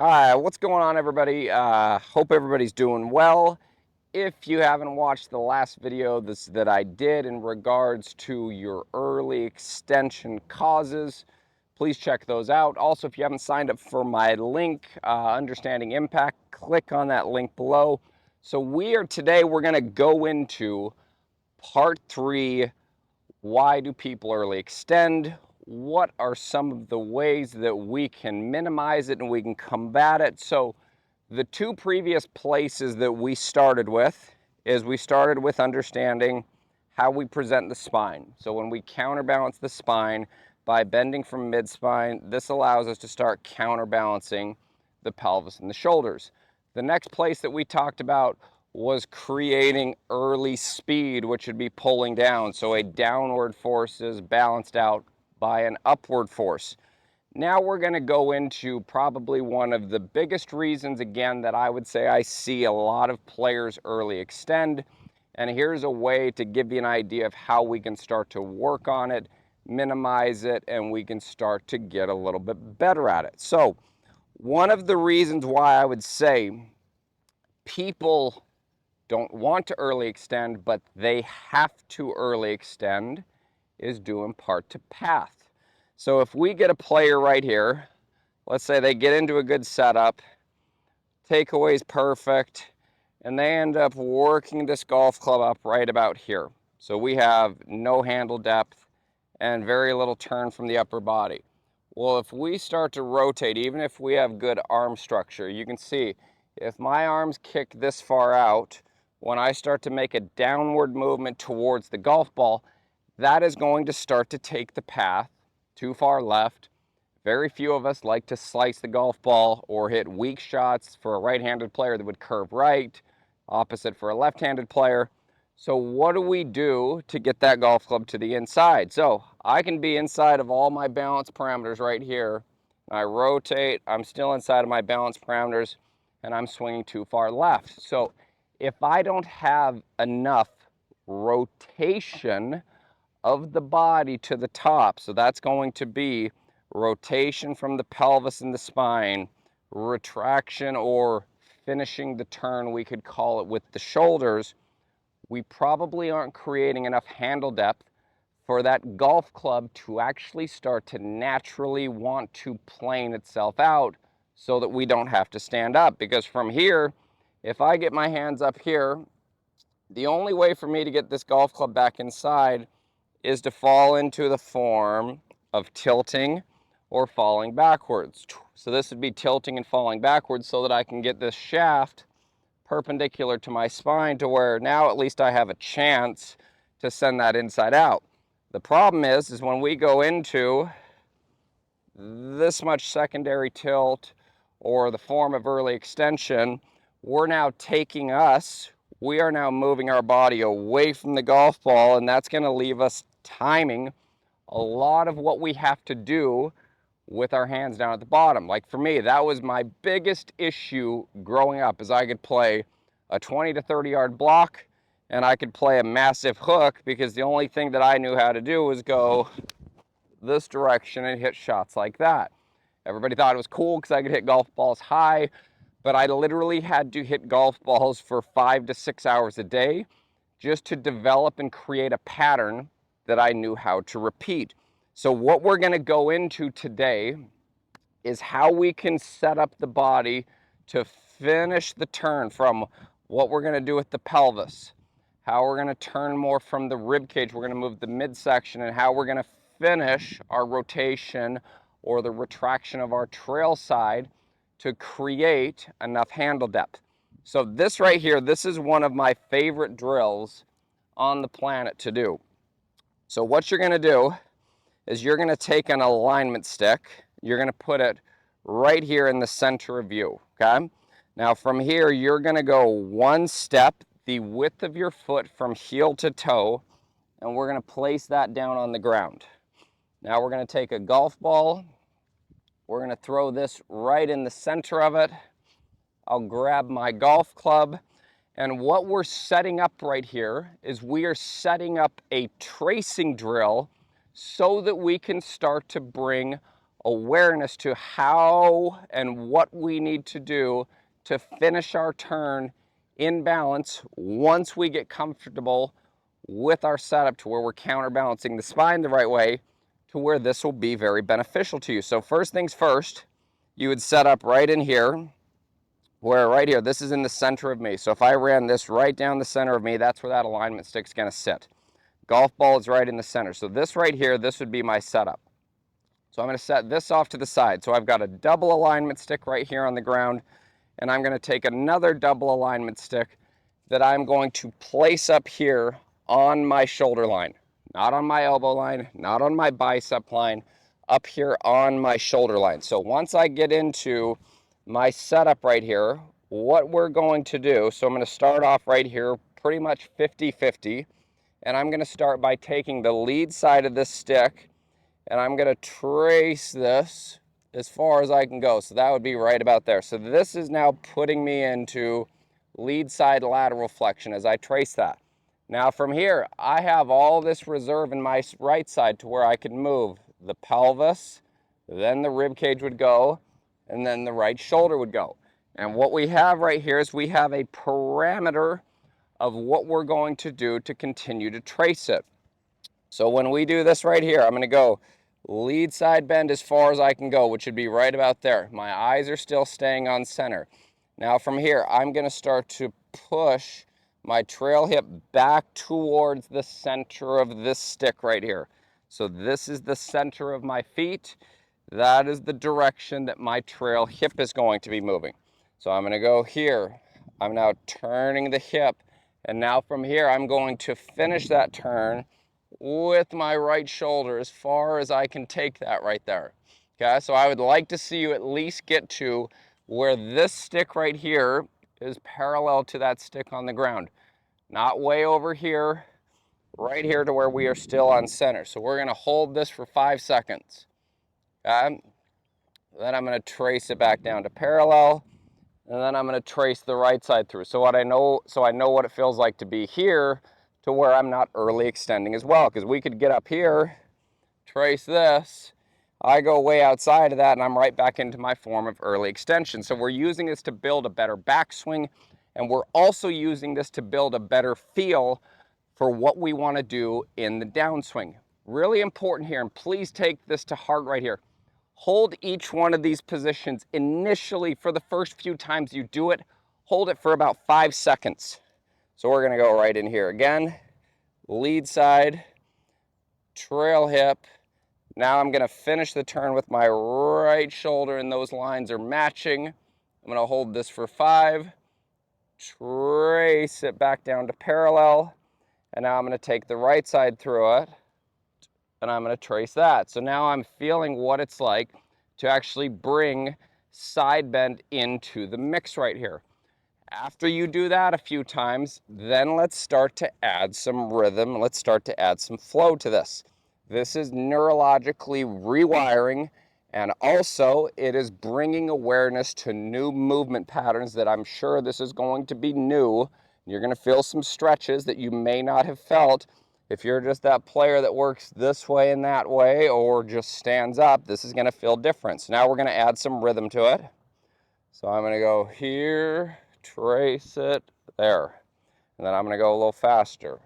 What's going on, everybody? Hope everybody's doing well. If you haven't watched the last video that I did in regards to your early extension causes, please check those out. Also, if you haven't signed up for my link, Understanding Impact, click on that link below. So today we're going to go into part 3, why do people early extend? What are some of the ways that we can minimize it and we can combat it? So the two previous places that we started with is we started with understanding how we present the spine. So when we counterbalance the spine by bending from mid-spine, this allows us to start counterbalancing the pelvis and the shoulders. The next place that we talked about was creating early speed, which would be pulling down. So a downward force is balanced out by an upward force. Now we're going to go into probably one of the biggest reasons, again, that I would say I see a lot of players early extend. And here's a way to give you an idea of how we can start to work on it, minimize it, and we can start to get a little bit better at it. So one of the reasons why I would say people don't want to early extend, but they have to early extend, is due in part to path. So if we get a player right here, let's say they get into a good setup, takeaway's perfect, and they end up working this golf club up right about here. So we have no handle depth and very little turn from the upper body. Well, if we start to rotate, even if we have good arm structure, you can see if my arms kick this far out, when I start to make a downward movement towards the golf ball, that is going to start to take the path too far left. Very few of us like to slice the golf ball or hit weak shots for a right-handed player that would curve right, opposite for a left-handed player. So what do we do to get that golf club to the inside? So I can be inside of all my balance parameters right here. I rotate, I'm still inside of my balance parameters, and I'm swinging too far left. So if I don't have enough rotation of the body to the top, so that's going to be rotation from the pelvis and the spine, retraction or finishing the turn, we could call it, with the shoulders, we probably aren't creating enough handle depth for that golf club to actually start to naturally want to plane itself out so that we don't have to stand up. Because from here, if I get my hands up here, the only way for me to get this golf club back inside is to fall into the form of tilting or falling backwards. So this would be tilting and falling backwards so that I can get this shaft perpendicular to my spine to where now at least I have a chance to send that inside out. The problem is when we go into this much secondary tilt or the form of early extension, we are now moving our body away from the golf ball, and that's going to leave us timing a lot of what we have to do with our hands down at the bottom. Like for me, that was my biggest issue growing up, is I could play a 20 to 30 yard block and I could play a massive hook because the only thing that I knew how to do was go this direction and hit shots like that. Everybody thought it was cool because I could hit golf balls high, but I literally had to hit golf balls for 5 to 6 hours a day just to develop and create a pattern that I knew how to repeat. So what we're going to go into today is how we can set up the body to finish the turn from what we're going to do with the pelvis, how we're going to turn more from the rib cage, we're going to move the midsection, and how we're going to finish our rotation or the retraction of our trail side to create enough handle depth. So this right here, this is one of my favorite drills on the planet to do. So what you're going to do is you're going to take an alignment stick, you're going to put it right here in the center of you, okay? Now from here, you're going to go one step, the width of your foot from heel to toe, and we're going to place that down on the ground. Now we're going to take a golf ball, we're going to throw this right in the center of it. I'll grab my golf club, and what we're setting up right here is we are setting up a tracing drill so that we can start to bring awareness to how and what we need to do to finish our turn in balance once we get comfortable with our setup to where we're counterbalancing the spine the right way, to where this will be very beneficial to you. So first things first, you would set up right in here, where right here, this is in the center of me. So if I ran this right down the center of me, that's where that alignment stick's gonna sit. Golf ball is right in the center. So this right here, this would be my setup. So I'm gonna set this off to the side. So I've got a double alignment stick right here on the ground, and I'm gonna take another double alignment stick that I'm going to place up here on my shoulder line, not on my elbow line, not on my bicep line, up here on my shoulder line. So once I get into my setup right here, what we're going to do, so I'm going to start off right here pretty much 50-50, and I'm going to start by taking the lead side of this stick, and I'm going to trace this as far as I can go. So that would be right about there. So this is now putting me into lead side lateral flexion as I trace that. Now from here, I have all this reserve in my right side to where I can move the pelvis, then the rib cage would go, and then the right shoulder would go. And what we have right here is we have a parameter of what we're going to do to continue to trace it. So when we do this right here, I'm going to go lead side bend as far as I can go, which would be right about there. My eyes are still staying on center. Now from here, I'm going to start to push my trail hip back towards the center of this stick right here. So this is the center of my feet. That is the direction that my trail hip is going to be moving. So I'm going to go here. I'm now turning the hip. And now from here, I'm going to finish that turn with my right shoulder as far as I can take that right there. Okay, so I would like to see you at least get to where this stick right here is parallel to that stick on the ground. Not way over here, right here to where we are still on center. So we're going to hold this for 5 seconds. Okay? Then I'm going to trace it back down to parallel, and then I'm going to trace the right side through. So I know what it feels like to be here to where I'm not early extending as well, because we could get up here, trace this, I go way outside of that, and I'm right back into my form of early extension. So we're using this to build a better backswing, and we're also using this to build a better feel for what we want to do in the downswing. Really important here, and please take this to heart right here. Hold each one of these positions initially for the first few times you do it. Hold it for about 5 seconds. So we're going to go right in here again. Lead side, trail hip. Now I'm going to finish the turn with my right shoulder, and those lines are matching. I'm going to hold this for 5. Trace it back down to parallel. And now I'm going to take the right side through it, and I'm going to trace that. So now I'm feeling what it's like to actually bring side bend into the mix right here. After you do that a few times, then let's start to add some rhythm. Let's start to add some flow to this. This is neurologically rewiring, and also it is bringing awareness to new movement patterns that I'm sure this is going to be new. You're going to feel some stretches that you may not have felt. If you're just that player that works this way and that way, or just stands up, this is going to feel different. So now we're going to add some rhythm to it. So I'm going to go here, trace it, there. And then I'm going to go a little faster.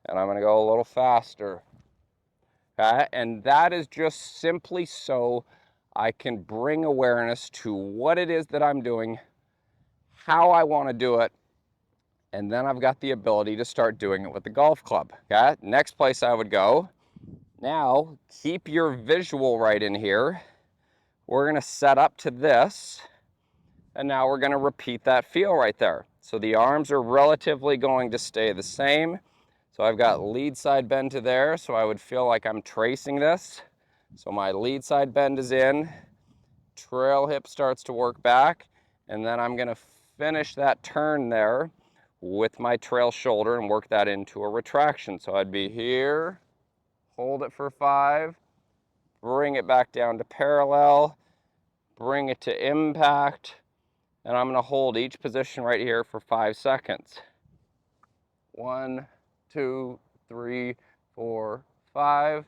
And I'm going to go a little faster. Okay? And that is just simply so I can bring awareness to what it is that I'm doing, how I want to do it, and then I've got the ability to start doing it with the golf club. Okay? Next place I would go. Now, keep your visual right in here. We're going to set up to this, and now we're going to repeat that feel right there. So the arms are relatively going to stay the same. So I've got lead side bend to there, so I would feel like I'm tracing this. So my lead side bend is in, trail hip starts to work back, and then I'm going to finish that turn there with my trail shoulder and work that into a retraction. So I'd be here, hold it for 5, bring it back down to parallel, bring it to impact, and I'm going to hold each position right here for 5 seconds. 1, 2, 3, 4, 5.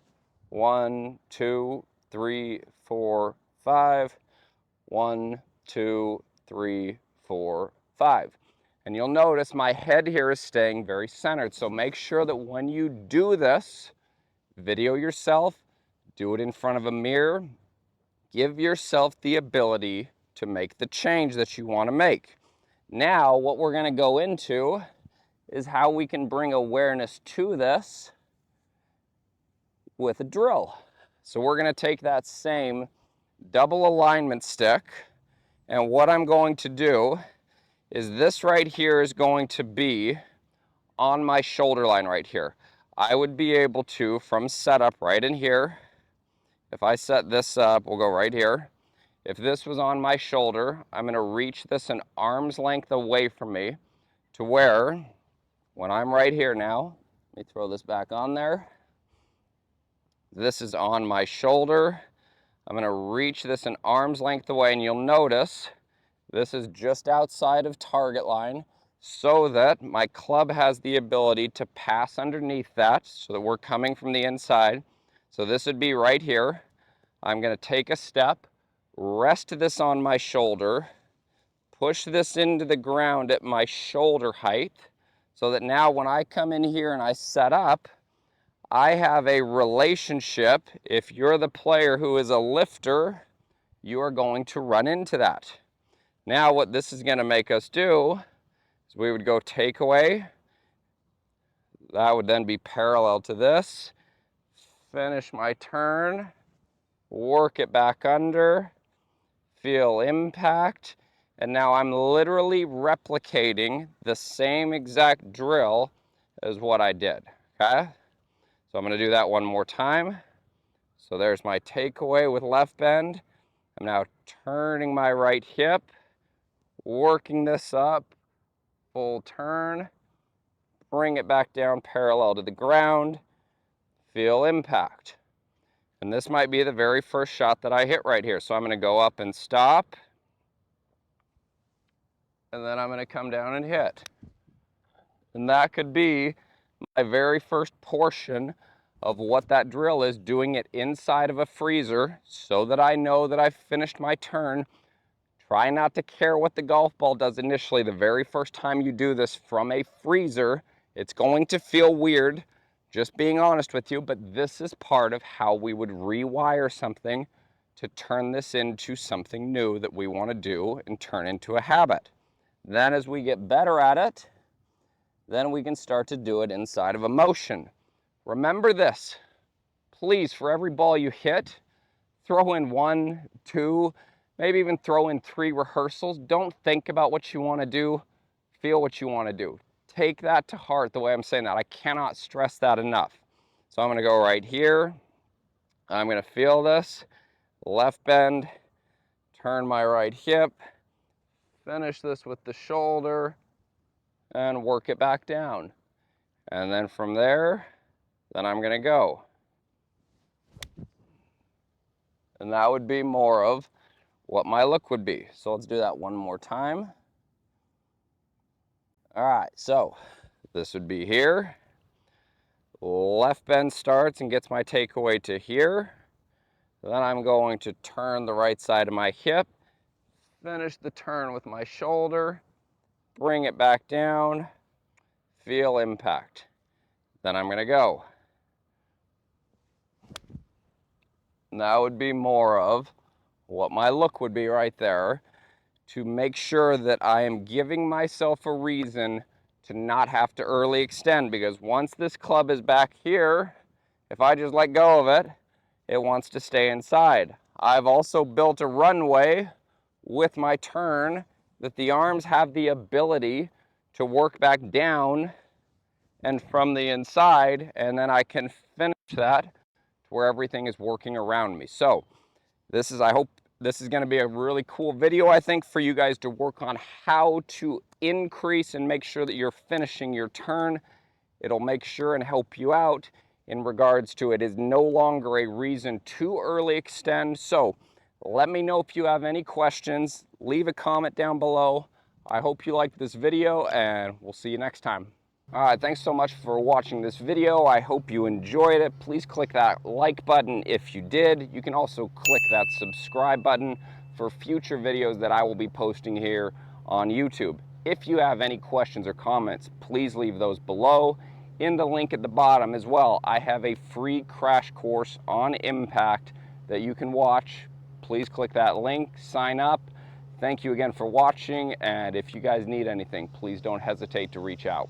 1, 2, 3, 4, 5. 1, 2, 3, 4, 5. And you'll notice my head here is staying very centered. So make sure that when you do this, video yourself, do it in front of a mirror, give yourself the ability to make the change that you want to make. Now, what we're going to go into is how we can bring awareness to this with a drill. So we're going to take that same double alignment stick, and what I'm going to do is this right here is going to be on my shoulder line right here. I would be able to, from setup right in here, if I set this up, we'll go right here. If this was on my shoulder, I'm going to reach this an arm's length away from me to where, when I'm right here now, let me throw this back on there. This is on my shoulder. I'm going to reach this an arm's length away, and you'll notice this is just outside of target line so that my club has the ability to pass underneath that so that we're coming from the inside. So this would be right here. I'm going to take a step, rest this on my shoulder, push this into the ground at my shoulder height so that now when I come in here and I set up, I have a relationship. If you're the player who is a lifter, you are going to run into that. Now what this is going to make us do is we would go takeaway. That would then be parallel to this. Finish my turn, work it back under, feel impact, and now I'm literally replicating the same exact drill as what I did, okay? So I'm going to do that one more time. So there's my takeaway with left bend. I'm now turning my right hip, working this up, full turn, bring it back down parallel to the ground, feel impact. And this might be the very first shot that I hit right here. So I'm going to go up and stop, and then I'm going to come down and hit. And that could be my very first portion of what that drill is, doing it inside of a freezer so that I know that I've finished my turn. Try not to care what the golf ball does initially. The very first time you do this from a freezer, it's going to feel weird, just being honest with you, but this is part of how we would rewire something to turn this into something new that we want to do and turn into a habit. Then as we get better at it, then we can start to do it inside of a motion. Remember this, please, for every ball you hit, throw in 1, 2, maybe even throw in 3 rehearsals. Don't think about what you want to do, feel what you want to do. Take that to heart the way I'm saying that. I cannot stress that enough. So I'm going to go right here. I'm going to feel this, left bend, turn my right hip, finish this with the shoulder, and work it back down. And then from there, then I'm going to go. And that would be more of what my look would be. So let's do that one more time. All right, so this would be here. Left bend starts and gets my takeaway to here. Then I'm going to turn the right side of my hip, finish the turn with my shoulder, bring it back down, feel impact. Then I'm going to go. And that would be more of what my look would be right there, to make sure that I am giving myself a reason to not have to early extend, because once this club is back here, if I just let go of it, it wants to stay inside. I've also built a runway with my turn that the arms have the ability to work back down and from the inside, and then I can finish that to where everything is working around me. So this is, I hope this is going to be a really cool video, I think, for you guys to work on how to increase and make sure that you're finishing your turn. It'll make sure and help you out in regards to it is no longer a reason to early extend. So let me know if you have any questions. Leave a comment down below. I hope you liked this video, and we'll see you next time. All right, thanks so much for watching this video. I hope you enjoyed it. Please click that like button if you did. You can also click that subscribe button for future videos that I will be posting here on YouTube. If you have any questions or comments, please leave those below. In the link at the bottom as well, I have a free crash course on impact that you can watch. Please click that link, sign up. Thank you again for watching, and if you guys need anything, please don't hesitate to reach out.